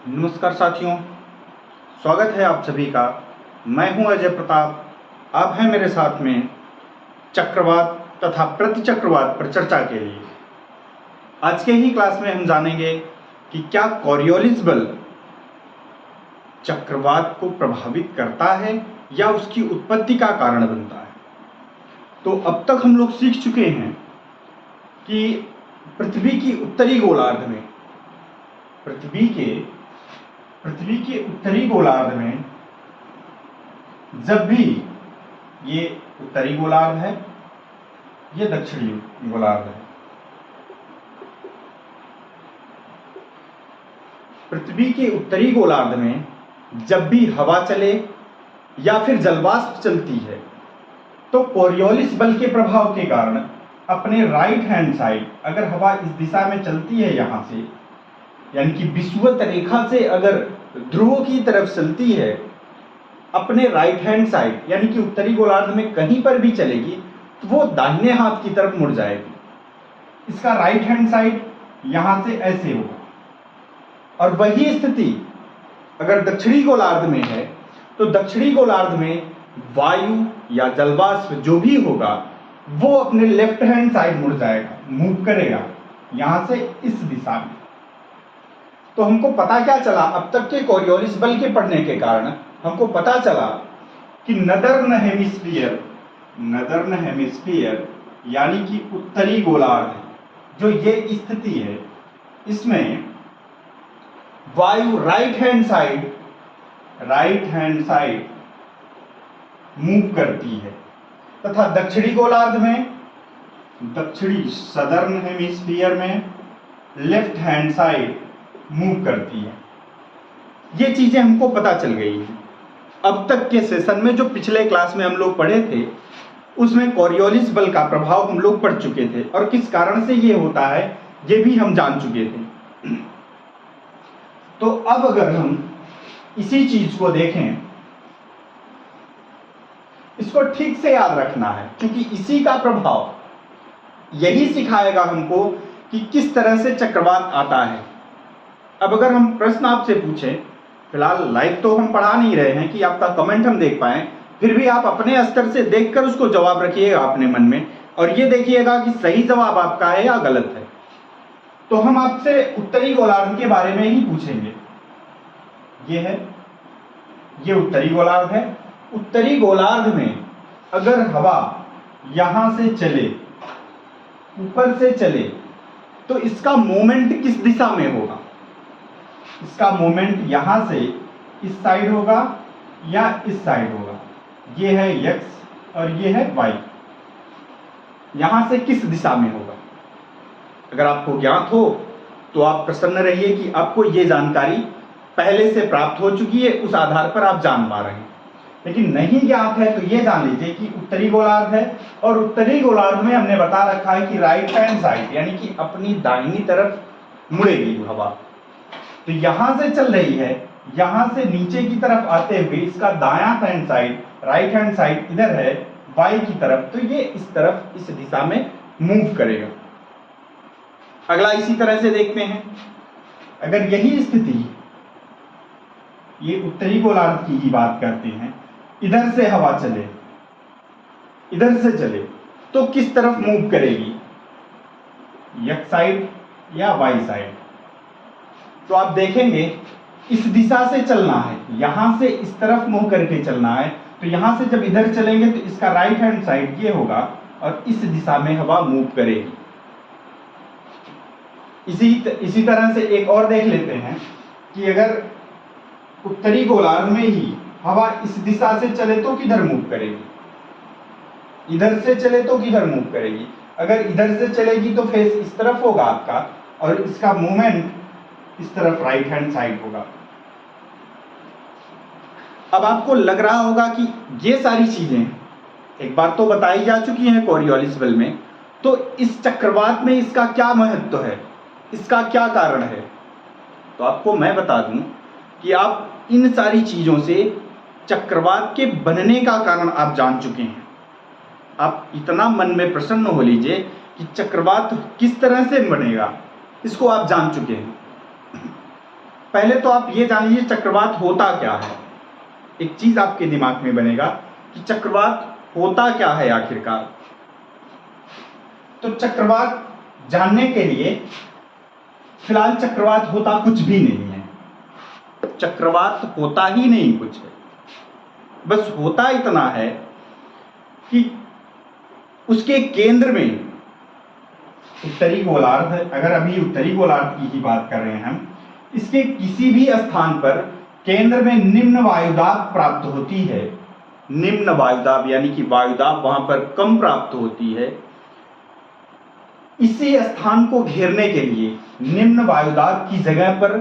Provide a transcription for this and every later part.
नमस्कार साथियों, स्वागत है आप सभी का। मैं हूं अजय प्रताप। आप हैं मेरे साथ में चक्रवात तथा प्रतिचक्रवात पर चर्चा के लिए। आज के ही क्लास में हम जानेंगे कि क्या कॉरियोलिस बल चक्रवात को प्रभावित करता है या उसकी उत्पत्ति का कारण बनता है। तो अब तक हम लोग सीख चुके हैं कि पृथ्वी की उत्तरी गोलार्ध में पृथ्वी के उत्तरी गोलार्ध में जब भी ये उत्तरी गोलार्ध है, ये दक्षिणी गोलार्ध है। पृथ्वी के उत्तरी गोलार्ध में जब भी हवा चले या फिर जलवाष्प चलती है तो कोरियोलिस बल के प्रभाव के कारण अपने राइट हैंड साइड, अगर हवा इस दिशा में चलती है यहां से, यानी कि विषुवत रेखा से अगर ध्रुव की तरफ चलती है, अपने राइट हैंड साइड यानी कि उत्तरी गोलार्ध में कहीं पर भी चलेगी तो वो दाहिने हाथ की तरफ मुड़ जाएगी। इसका राइट हैंड साइड यहां से ऐसे होगा। और वही स्थिति अगर दक्षिणी गोलार्ध में है तो दक्षिणी गोलार्ध में वायु या जलवाष्प जो भी होगा वो अपने लेफ्ट हैंड साइड मुड़ जाएगा, मूव करेगा यहां से इस दिशा में। तो हमको पता क्या चला, अब तक के कोरियोलिस बल के पढ़ने के कारण हमको पता चला कि नदर्न हेमिस्फीयर यानी कि उत्तरी गोलार्ध जो ये स्थिति है, इसमें वायु राइट हैंड साइड मूव करती है तथा दक्षिणी गोलार्ध में, दक्षिणी सदर्न हेमिस्फीयर में लेफ्ट हैंड साइड मूव करती है। ये चीजें हमको पता चल गई हैं। अब तक के सेशन में जो पिछले क्लास में हम लोग पढ़े थे उसमें कोरियोलिस बल का प्रभाव हम लोग पढ़ चुके थे और किस कारण से ये होता है ये भी हम जान चुके थे। तो अब अगर हम इसी चीज को देखें, इसको ठीक से याद रखना है क्योंकि इसी का प्रभाव यही सिखाएगा हमको कि किस तरह से चक्रवात आता है। अब अगर हम प्रश्न आपसे पूछें, फिलहाल लाइव तो हम पढ़ा नहीं रहे हैं कि आपका कमेंट हम देख पाए, फिर भी आप अपने स्तर से देखकर उसको जवाब रखिएगा अपने मन में और ये देखिएगा कि सही जवाब आपका है या गलत है। तो हम आपसे उत्तरी गोलार्ध के बारे में ही पूछेंगे। ये उत्तरी गोलार्ध है। उत्तरी गोलार्ध में अगर हवा यहां से चले, ऊपर से चले, तो इसका मोमेंट किस दिशा में होगा? इसका मोमेंट यहां से इस साइड होगा या इस साइड होगा। ये है x और ये है y। यहां से किस दिशा में होगा? अगर आपको ज्ञात हो तो आप प्रसन्न रहिए कि आपको ये जानकारी पहले से प्राप्त हो चुकी है, उस आधार पर आप जान पा रहे हैं। लेकिन नहीं ज्ञात है तो ये जान लीजिए कि उत्तरी गोलार्ध है और उत्तरी गोलार्ध में हमने बता रखा है कि राइट हैंड साइड यानी कि अपनी दाहिनी तरफ मुड़ेगी हवा। तो यहां से चल रही है, यहां से नीचे की तरफ आते हुए इसका दायां hand side, right hand side इधर है वाई की तरफ, तो ये इस तरफ इस दिशा में मूव करेगा। अगला इसी तरह से देखते हैं, अगर यही स्थिति, ये उत्तरी गोलार्ध की ही बात करते हैं, इधर से हवा चले, इधर से चले तो किस तरफ मूव करेगी? x साइड या y साइड? तो आप देखेंगे इस दिशा से चलना है, यहां से इस तरफ मुंह करके चलना है। तो यहां से जब इधर चलेंगे तो इसका राइट हैंड साइड ये होगा और इस दिशा में हवा मूव करेगी। इसी तरह से एक और देख लेते हैं कि अगर उत्तरी गोलार्ध में ही हवा इस दिशा से चले तो किधर मूव करेगी? इधर से चले तो किधर मूव करेगी? अगर इधर से चलेगी तो फेस इस तरफ होगा आपका और इसका मूवमेंट इस तरफ राइट हैंड साइड होगा। अब आपको लग रहा होगा कि ये सारी चीजें एक बार तो बताई जा चुकी हैं कोरियोलिस बल में, तो इस चक्रवात में इसका क्या महत्व है, इसका क्या कारण है? तो आपको मैं बता दूं कि आप इन सारी चीजों से चक्रवात के बनने का कारण आप जान चुके हैं। आप इतना मन में प्रसन्न हो लीजिए कि चक्रवात किस तरह से बनेगा इसको आप जान चुके हैं। पहले तो आप ये जान लीजिए चक्रवात होता क्या है। एक चीज आपके दिमाग में बनेगा कि चक्रवात होता क्या है आखिरकार। तो चक्रवात जानने के लिए फिलहाल चक्रवात होता कुछ भी नहीं है, चक्रवात होता ही नहीं कुछ है, बस होता इतना है कि उसके केंद्र में उत्तरी गोलार्ध, अगर अभी उत्तरी गोलार्ध की ही बात कर रहे हैं हम, इसके किसी भी स्थान पर केंद्र में निम्न वायुदाब प्राप्त होती है। निम्न वायुदाब यानी कि वायुदाब वहां पर कम प्राप्त होती है। इसी स्थान को घेरने के लिए निम्न वायुदाब की जगह पर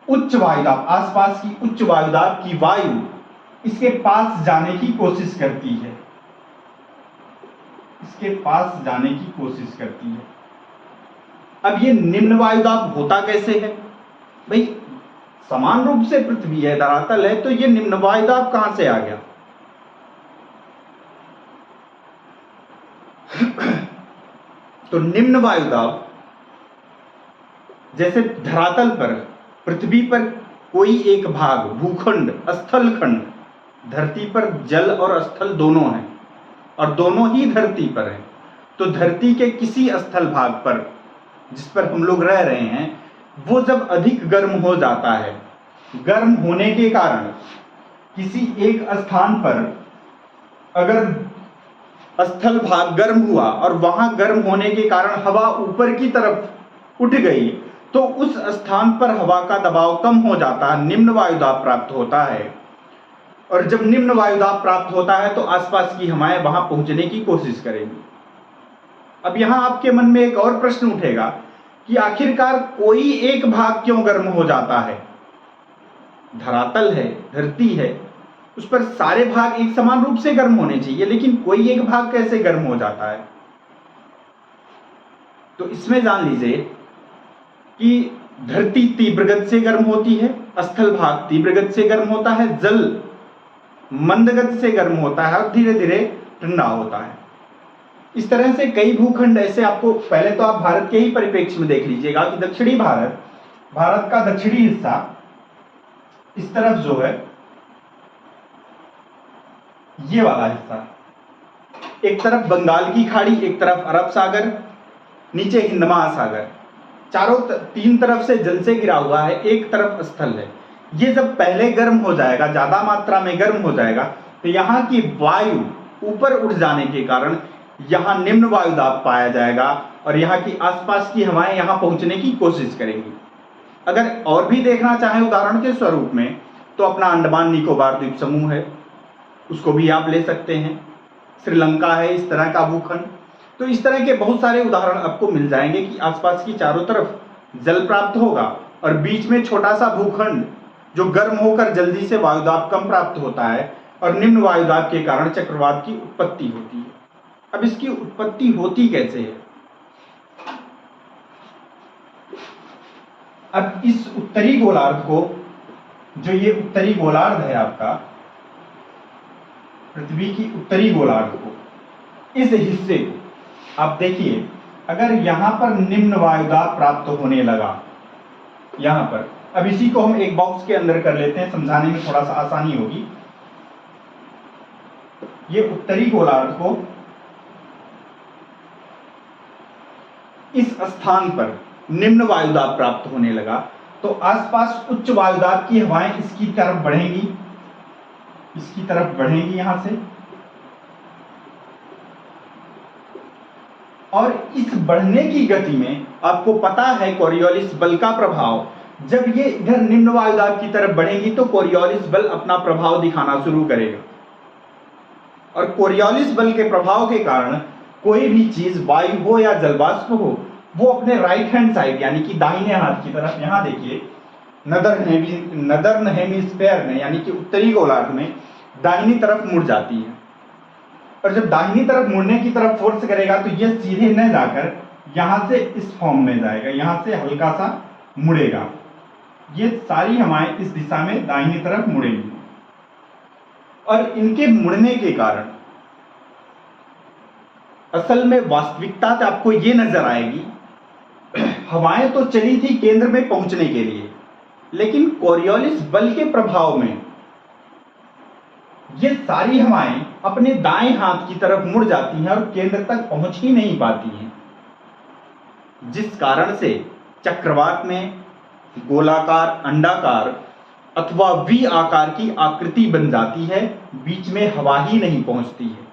उच्च वायुदाब, आसपास की उच्च वायुदाब की वायु इसके पास जाने की कोशिश करती है, इसके पास जाने की कोशिश करती है। अब ये निम्न वायुदाब होता कैसे है भाई? समान रूप से पृथ्वी है, धरातल है, तो ये निम्न वायुदाब कहां से आ गया? तो निम्न वायुदाब जैसे धरातल पर, पृथ्वी पर कोई एक भाग, भूखंड, स्थल खंड, धरती पर जल और स्थल दोनों हैं और दोनों ही धरती पर हैं। तो धरती के किसी स्थल भाग पर जिस पर हम लोग रह रहे हैं, वो जब अधिक गर्म हो जाता है, गर्म होने के कारण किसी एक स्थान पर अगर स्थल भाग गर्म हुआ और वहां गर्म होने के कारण हवा ऊपर की तरफ उठ गई, तो उस स्थान पर हवा का दबाव कम हो जाता है, निम्न वायुदाब प्राप्त होता है। और जब निम्न वायुदाब प्राप्त होता है तो आसपास की हवाएं वहां पहुंचने की कोशिश करेंगी। अब यहां आपके मन में एक और प्रश्न उठेगा कि आखिरकार कोई एक भाग क्यों गर्म हो जाता है? धरातल है, धरती है, उस पर सारे भाग एक समान रूप से गर्म होने चाहिए, लेकिन कोई एक भाग कैसे गर्म हो जाता है? तो इसमें जान लीजिए कि धरती तीव्र गति से गर्म होती है, स्थल भाग तीव्र गति से गर्म होता है, जल मंद गति से गर्म होता है और धीरे धीरे ठंडा होता है। इस तरह से कई भूखंड ऐसे आपको, पहले तो आप भारत के ही परिप्रेक्ष्य में देख लीजिएगा कि दक्षिणी भारत, भारत का दक्षिणी हिस्सा इस तरफ जो है, ये वाला हिस्सा, एक तरफ बंगाल की खाड़ी, एक तरफ अरब सागर, नीचे हिंद महासागर, चारों तीन तरफ से जल से घिरा हुआ है, एक तरफ स्थल है। ये जब पहले गर्म हो जाएगा, ज्यादा मात्रा में गर्म हो जाएगा, तो यहाँ की वायु ऊपर उठ जाने के कारण यहाँ निम्न वायुदाब पाया जाएगा और यहाँ की आसपास की हवाएं यहाँ पहुंचने की कोशिश करेंगी। अगर और भी देखना चाहें उदाहरण के स्वरूप में, तो अपना अंडमान निकोबार द्वीप समूह है, उसको भी आप ले सकते हैं। श्रीलंका है इस तरह का भूखंड। तो इस तरह के बहुत सारे उदाहरण आपको मिल जाएंगे कि आसपास की चारों तरफ जल प्राप्त होगा और बीच में छोटा सा भूखंड जो गर्म होकर जल्दी से वायुदाब कम प्राप्त होता है और निम्न वायुदाब के कारण चक्रवात की उत्पत्ति होती है। अब इसकी उत्पत्ति होती कैसे है? अब इस उत्तरी गोलार्ध को, जो ये उत्तरी गोलार्ध है आपका, पृथ्वी की उत्तरी गोलार्ध को, इस हिस्से को आप देखिए, अगर यहां पर निम्न वायुदाब प्राप्त होने लगा, यहां पर, अब इसी को हम एक बॉक्स के अंदर कर लेते हैं, समझाने में थोड़ा सा आसानी होगी। ये उत्तरी गोलार्ध को इस स्थान पर निम्न वायुदाब प्राप्त होने लगा, तो आसपास उच्च वायुदाब की हवाएं इसकी तरफ बढ़ेंगी, इसकी तरफ बढ़ेंगी यहां से, और इस बढ़ने की गति में आपको पता है कोरियोलिस बल का प्रभाव, जब ये इधर निम्न वायुदाब की तरफ बढ़ेंगी तो कोरियोलिस बल अपना प्रभाव दिखाना शुरू करेगा। और कोरियोलिस बल के प्रभाव के कारण कोई भी चीज, वायु हो या जलवाष्प हो, वो अपने राइट हैंड साइड यानी कि दाहिने हाथ की तरफ, यहां देखिए नदर्न हेमिस्फेयर में यानी कि उत्तरी गोलार्ध में दाहिनी तरफ मुड़ जाती है। और जब दाहिनी तरफ मुड़ने की तरफ फोर्स करेगा तो ये सीधे न जाकर यहां से इस फॉर्म में जाएगा, यहां से हल्का सा मुड़ेगा। ये सारी हवाएं इस दिशा में दाहिनी तरफ मुड़ेंगी और इनके मुड़ने के कारण असल में वास्तविकता आपको ये नजर आएगी, हवाएं तो चली थी केंद्र में पहुंचने के लिए, लेकिन कोरियोलिस बल के प्रभाव में ये सारी हवाएं अपने दाएं हाथ की तरफ मुड़ जाती हैं और केंद्र तक पहुंच ही नहीं पाती हैं, जिस कारण से चक्रवात में गोलाकार, अंडाकार अथवा वी आकार की आकृति बन जाती है, बीच में हवा ही नहीं पहुंचती है।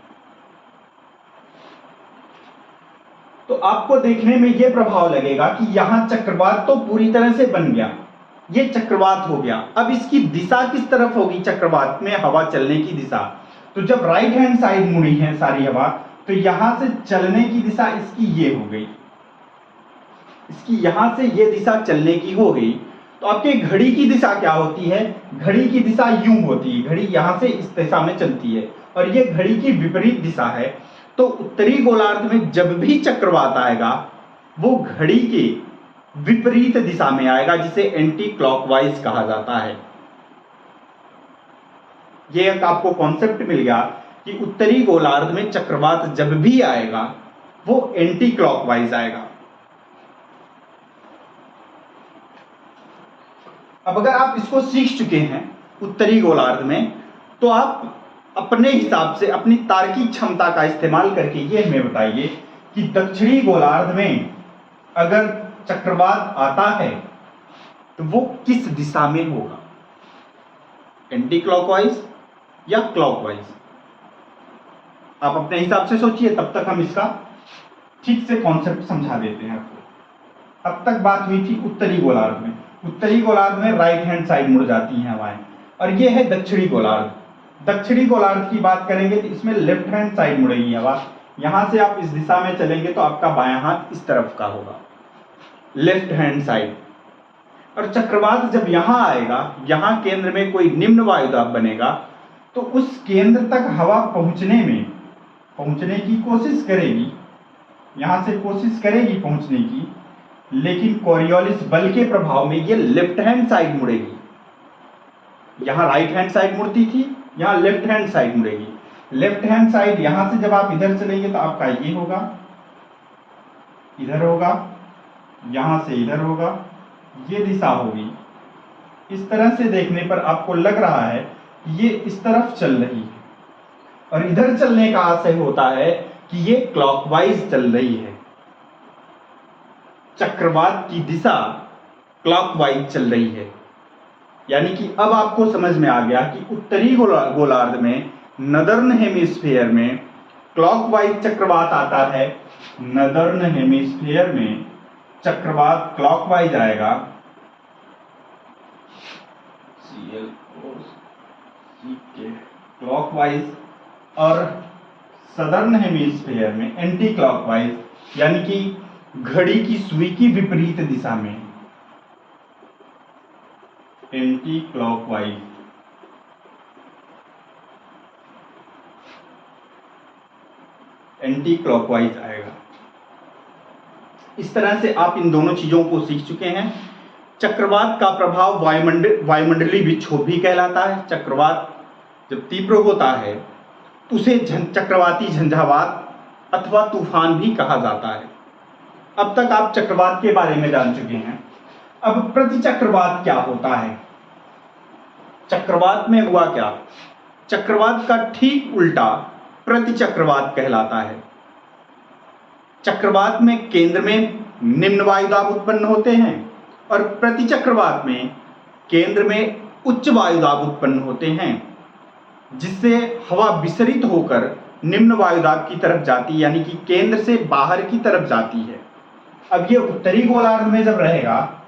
तो आपको देखने में यह प्रभाव लगेगा कि यहां चक्रवात तो पूरी तरह से बन गया, ये चक्रवात हो गया। अब इसकी दिशा किस तरफ होगी चक्रवात में हवा चलने की दिशा? तो जब राइट हैंड साइड मुड़ी है सारी हवा, तो यहां से चलने की दिशा इसकी ये हो गई, इसकी यहां से ये दिशा चलने की हो गई। तो आपके घड़ी की दिशा क्या होती है? घड़ी की दिशा यूं होती है, घड़ी यहां से इस दिशा में चलती है और ये घड़ी की विपरीत दिशा है। तो उत्तरी गोलार्ध में जब भी चक्रवात आएगा वो घड़ी के विपरीत दिशा में आएगा, जिसे एंटी क्लॉकवाइज कहा जाता है। ये एक आपको कॉन्सेप्ट मिल गया कि उत्तरी गोलार्ध में चक्रवात जब भी आएगा वो एंटी क्लॉकवाइज आएगा। अब अगर आप इसको सीख चुके हैं उत्तरी गोलार्ध में, तो आप अपने हिसाब से अपनी तार्किक क्षमता का इस्तेमाल करके ये हमें बताइए कि दक्षिणी गोलार्ध में अगर चक्रवात आता है तो वो किस दिशा में होगा, एंटी क्लॉकवाइज या क्लॉकवाइज? आप अपने हिसाब से सोचिए, तब तक हम इसका ठीक से कॉन्सेप्ट समझा देते हैं आपको। अब तक बात हुई थी उत्तरी गोलार्ध में। उत्तरी गोलार्ध में राइट हैंड साइड मुड़ जाती हैं हवाएं, और ये है दक्षिणी गोलार्ध। दक्षिणी गोलार्ध की बात करेंगे तो इसमें लेफ्ट हैंड साइड मुड़ेगी हवा। यहां से आप इस दिशा में चलेंगे तो आपका बायां हाथ इस तरफ का होगा, लेफ्ट हैंड साइड। और चक्रवात जब यहां आएगा, यहां केंद्र में कोई निम्न वायुदाब बनेगा, तो उस केंद्र तक हवा पहुंचने की कोशिश करेगी, यहां से कोशिश करेगी पहुंचने की, लेकिन कोरियोलिस बल के प्रभाव में ये लेफ्ट हैंड साइड मुड़ेगी। यहां राइट हैंड साइड मुड़ती थी, यहां लेफ्ट हैंड साइड मुड़ेगी। लेफ्ट हैंड साइड यहां से जब आप इधर चलेंगे तो आपका ये होगा, इधर होगा, यहां से इधर होगा, ये दिशा होगी। इस तरह से देखने पर आपको लग रहा है कि ये इस तरफ चल रही है, और इधर चलने का आशय होता है कि ये क्लॉकवाइज चल रही है, चक्रवात की दिशा क्लॉकवाइज चल रही है। यानी कि अब आपको समझ में आ गया कि उत्तरी गोलार्ध में, नदर्न हेमिस्फीयर में क्लॉकवाइज चक्रवात आता है। नदर्न हेमिस्फीयर में चक्रवात क्लॉकवाइज आएगा, क्लॉकवाइज, और सदर्न हेमिस्फीयर में एंटी क्लॉकवाइज, यानी कि घड़ी की सुई की विपरीत दिशा में, एंटी क्लॉकवाइज। एंटी क्लॉकवाइज आएगा। इस तरह से आप इन दोनों चीजों को सीख चुके हैं। चक्रवात का प्रभाव वायुमंडलीय विक्षोभ भी कहलाता है। चक्रवात जब तीव्र होता है उसे चक्रवाती झंझावात अथवा तूफान भी कहा जाता है। अब तक आप चक्रवात के बारे में जान चुके हैं। अब प्रतिचक्रवात क्या होता है? चक्रवात में हुआ क्या? चक्रवात का ठीक उल्टा प्रतिचक्रवात कहलाता है। चक्रवात में केंद्र में निम्न वायुदाब उत्पन्न होते हैं और प्रतिचक्रवात में केंद्र में उच्च वायुदाब उत्पन्न होते हैं, जिससे हवा विसरित होकर निम्न वायुदाब की तरफ जाती है, यानी कि केंद्र से बाहर की तरफ जाती है। अब ये उत्तरी गोलार्ध में जब रहेगा,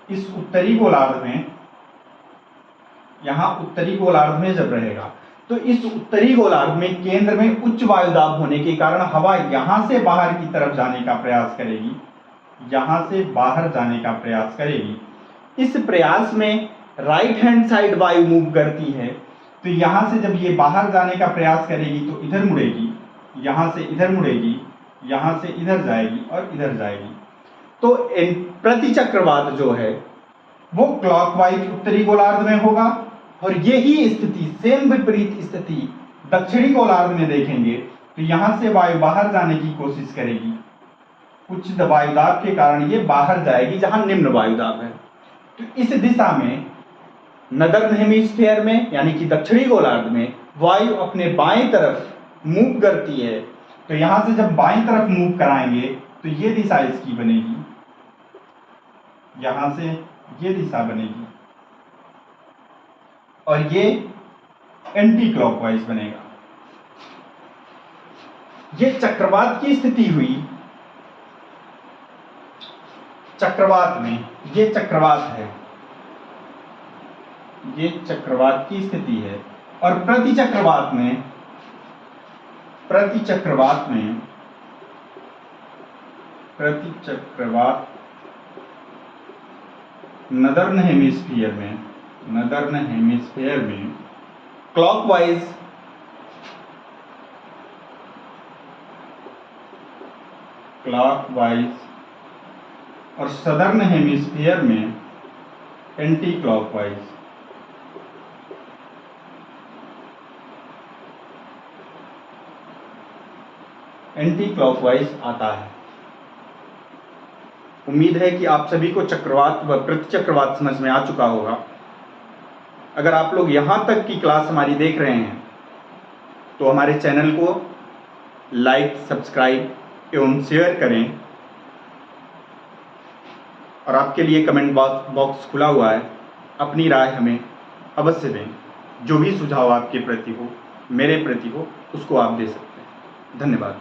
इस उत्तरी गोलार्ध में, यहां उत्तरी गोलार्ध में जब रहेगा, तो इस उत्तरी गोलार्ध में केंद्र में उच्च वायुदाब होने के कारण हवा यहां से बाहर की तरफ जाने का प्रयास करेगी, यहां से बाहर जाने का प्रयास करेगी। इस प्रयास में राइट हैंड साइड वायु मूव करती है, तो यहां से जब ये बाहर जाने का प्रयास करेगी तो इधर मुड़ेगी, यहां से इधर मुड़ेगी, यहां से इधर जाएगी और इधर जाएगी। तो प्रतिचक्रवात जो है वो क्लॉकवाइज उत्तरी गोलार्ध में होगा, और यही स्थिति, सेम विपरीत स्थिति दक्षिणी गोलार्ध में देखेंगे तो यहां से वायु बाहर जाने की कोशिश करेगी, उच्च वायुदाब के कारण ये बाहर जाएगी जहां निम्न वायुदाब है। तो इस दिशा में नदर्न हेमिस्फीयर में यानी कि दक्षिणी गोलार्ध में वायु अपने बाएं तरफ मूव करती है। तो यहां से जब बाएं तरफ मूव कराएंगे तो ये दिशा इसकी बनेगी, यहां से ये दिशा बनेगी और ये एंटी क्लॉकवाइज बनेगा। ये चक्रवात की स्थिति हुई। चक्रवात में ये चक्रवात है, ये चक्रवात की स्थिति है। और प्रति चक्रवात नदर्न हेमिस्फीयर में क्लॉकवाइज और सदर्न हेमिस्फीयर में एंटी क्लॉकवाइज। आता है। उम्मीद है कि आप सभी को चक्रवात व प्रतिचक्रवात समझ में आ चुका होगा। अगर आप लोग यहां तक की क्लास हमारी देख रहे हैं तो हमारे चैनल को लाइक, सब्सक्राइब एवं शेयर करें और आपके लिए कमेंट बॉक्स खुला हुआ है। अपनी राय हमें अवश्य दें। जो भी सुझाव आपके प्रति हो, मेरे प्रति हो, उसको आप दे सकते हैं। धन्यवाद।